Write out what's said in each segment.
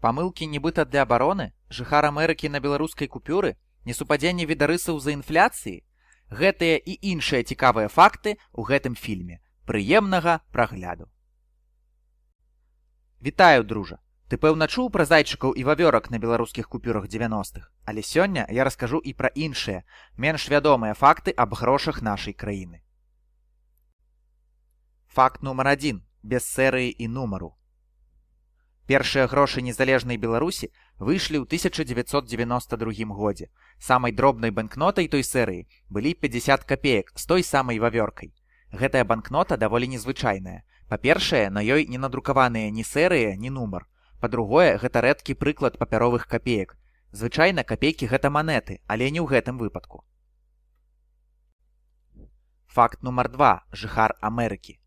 Памылкі нібыта для абароны, жыхар Амерыкі на беларускай купюры, несупадзенне відарысаў за інфляцыі. Гэтыя і іншыя цікавыя факты ў гэтым фільме. Прыемнага прагляду. Вітаю, дружа! Ты, пэўна, чуў пра зайчыкаў і вавёрак на беларускіх купюрах 90-х, але сёння я раскажу і пра іншыя, менш вядомыя факты аб грошах нашай краіны. Факт нумар 1. Без серыі і нумару. Першыя грошы незалежнай Беларусі выйшлі ў 1992 годзе. Самай дробнай банкнотай той серыі былі 50 копеек з той самай вавёркай. Гэтая банкнота даволі незвычайная. Па-першае, на ёй не надрукаваныя ні серыя, ні нумар. Па-другое, гэта рэдкі прыклад папяровых копеек. Звычайна копейкі гэта манеты, але не ў гэтым выпадку. Факт нумар 2. Жыхар Амерыкі.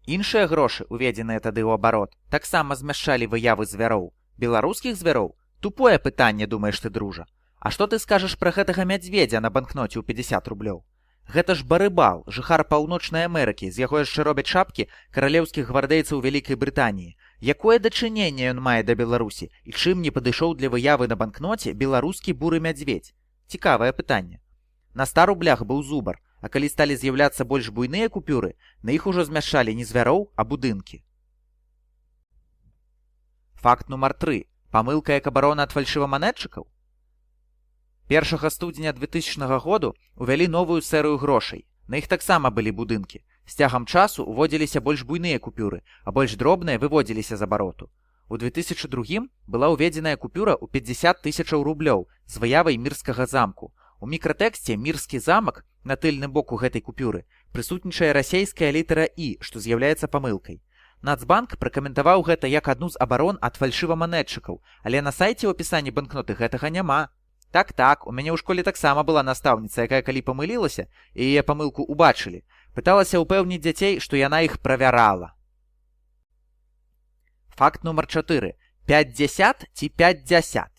Іншыя грошы, уведзеныя тады ў абарот, таксама змяшчалі выявы звяроў. Беларускіх звяроў? Тупое пытанне, думаеш ты, дружа. А што ты скажаш пра гэтага мядзведзя на банкноце ў 50 рублёў? Гэта ж Барыбал, жыхар Паўночнай Амерыкі, з яго яшчэ робяць шапкі каралеўскіх гвардейцаў Вялікай Брытаніі. Якое дачыненне ён мае да Беларусі і чым не падышоў для выявы на банкноце беларускі буры мядзведзь? Цікавае пытанне. На 100 рублях быў зубар, а калі сталі з'яўляцца больш буйныя купюры, на іх ужо змяшчалі не звяроў, а будынкі. Факт нумар 3. Памылка як абарона ад фальшываманетчыкаў? 1 студзеня 2000 году увялі новую серыю грошай. На іх таксама былі будынкі. З цягам часу уводзіліся больш буйныя купюры, а больш дробныя выводзіліся з абароту. У 2002 была ўведзеная купюра ў 50 тысячаў рублёў з выявай мірскага замку. У мікратэксце «Мірскі замак» на тыльным боку гэтай купюры прысутнічае расейская літара «І», што з'яўляецца памылкай. Нацбанк пракаментаваў гэта як адну з абарон ад фальшываманетчыкаў, але на сайце ў апісанні банкноты гэтага няма. Так, у мяне ў школе таксама была настаўніца, якая калі памылілася, і яе памылку ўбачылі, пыталася ўпэўніць дзяцей, што яна іх правярала. Факт нумар 4. 50 ці 50?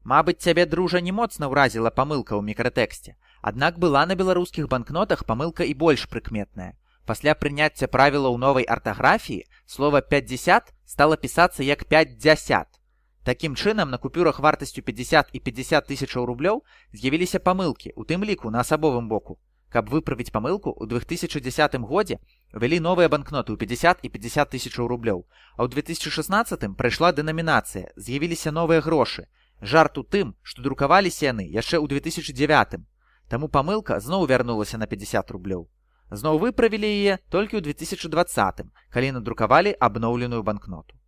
Мабыць, цябе, дружа, не моцна ўразіла памылка ў мікратэксце. Аднак была на беларускіх банкнотах памылка і больш прыкметная. Пасля прыняцця правілаў новай артаграфіі слова 50 стала пісацца як 50. Такім чынам, на купюрах вартасцю 50 і 50 тысячаў рублёў з'явіліся памылкі, у тым ліку на асабовым боку. Каб выправіць памылку, у 2010 годзе увялі новыя банкноты ў 50 і 50 тысячаў рублёў, а ў 2016 прайшла дэнамінацыя, з'явіліся новыя грошы. Жарт у тым, што друкаваліся яны яшчэ ў 2009. Таму памылка зноў вярнулася на 50 рублёў. Зноў выправілі яе толькі ў 2020, калі надрукавалі абноўленую банкноту.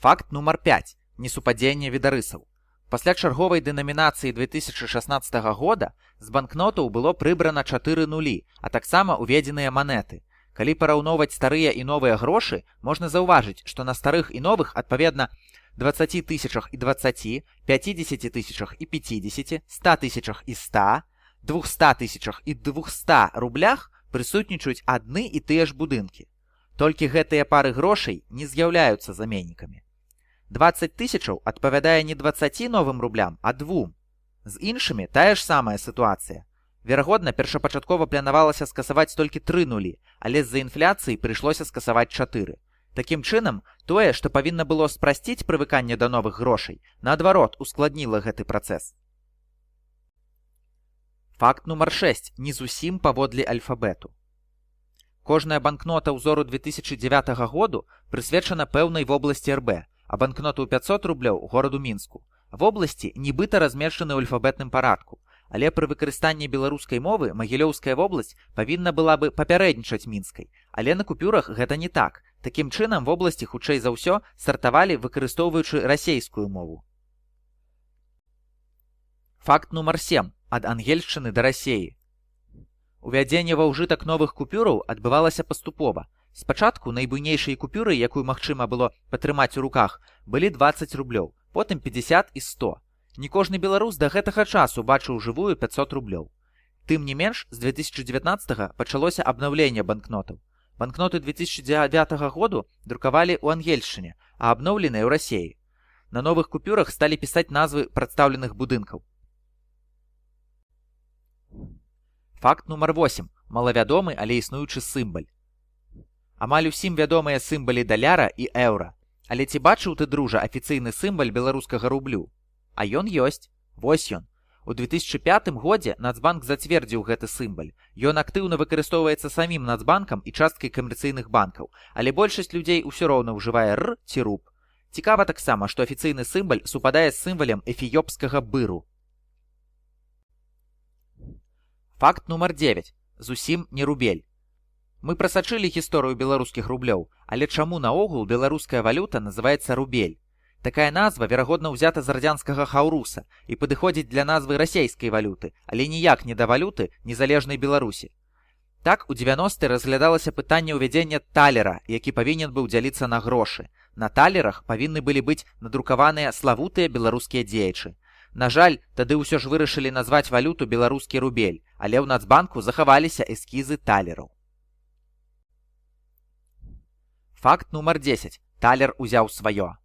Факт нумар 5. Несупадзенне відарысаў. Пасля чарговай дэнамінацыі 2016 года з банкнотаў было прыбрана 4 нулі, а таксама уведзеныя манеты. Калі параўноўваць старыя і новыя грошы, можна заўважыць, што на старых і новых адпаведна 20 тысячах і 20, 50 тысячах і 50, 100 тысячах і 100, 200 тысячах і 200 рублях прысутнічаюць адны і тыя ж будынкі. Толькі гэтыя пары грошай не з'яўляюцца заменнікамі. 20 тысячаў адпавядае не 20 новым рублям, а 2. З іншымі тая ж самая сітуацыя. Верагодна, першапачаткова планавалася скасаваць толькі 3 нулі, але з-за інфляцыі прыйшлося скасаваць 4. Такім чынам, тое, што павінна было спрасціць прывыканне да новых грошай, наадварот, ускладніла гэты працэс. Факт нумар 6. Не зусім паводле альфабету. Кожная банкнота ўзору 2009 году прысвечана пэўнай вобласці РБ, а банкноты ў 500 рублёў гораду Мінску. Вобласці нібыта размешчаны ў альфабетным парадку, але пры выкарыстанні беларускай мовы Магілёўская вобласць павінна была бы папярэднічаць Мінскай, але на купюрах гэта не так. Такім чынам, вобласці хутчэй за ўсё стартавалі, выкарыстоўваючы расейскую мову. Факт нумар 7. Ад ангельшчыны да Расеі. Увядзенне ва ўжытак новых купюраў адбывалася паступова. Спачатку найбуйнейшай купюрай, якую магчыма было патрымаць у руках, былі 20 рублёў, потым 50 і 100. Не кожны беларус да гэтага часу бачыў жывую 500 рублёў. Тым не менш, з 2019 пачалося абнаўленне банкнотаў. Банкноты 2009 году друкавалі ў Ангельшчыне, а абноўленыя ў Расеі. На новых купюрах сталі пісаць назвы прадстаўленых будынкаў. Факт нумар 8. Малавядомы, але існуючы сімбаль. Амаль усім вядомыя сімвалы даляра і еўра. Але ці бачыў ты, дружа, афіцыйны сімвал беларускага рублю? А ён ёсць. Вось ён. У 2005 годзе Нацбанк зацвердзіў гэты сімвал. Ён актыўна выкарыстоўваецца самім Нацбанкам і часткай камерцыйных банкаў, але большасць людзей усё роўна ўжывае р ці руб. Цікава таксама, што афіцыйны сімвал супадае з сімвалем эфіёпскага быру. Факт нумар 9. Зусім не рубель. Мы прасачылі гісторыю беларускіх рублёў, але чаму наогул беларуская валюта называецца рубель? Такая назва, верагодна, ўзята з радзянскага хаўруса і падыходзіць для назвы расейскай валюты, але ніяк не да валюты незалежнай Беларусі. Так, у 90-е разглядалася пытанне ўвядзення талера, які павінен быў дзяліцца на грошы. На талерах павінны былі быць надрукаваныя славутыя беларускія дзеячы. На жаль, тады ўсё ж вырашылі назваць валюту беларускі рубель, але ў Нацбанку захаваліся эскізы талераў. Факт нумар 10. Талер узяў сваё.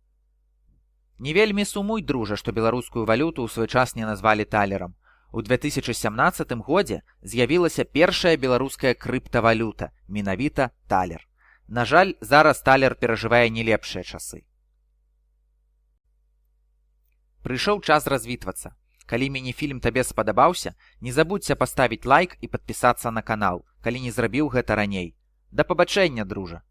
Не вельмі сумуй, дружа, што беларускую валюту ў свой час не назвалі талерам. У 2017 годзе з'явілася першая беларуская крыптавалюта, менавіта талер. На жаль, зараз талер перажывае не лепшыя часы. Прыйшоў час развітвацца. Калі міні-фільм табе спадабаўся, не забудзься паставіць лайк і падпісацца на канал, калі не зрабіў гэта раней. Да пабачэння, дружа!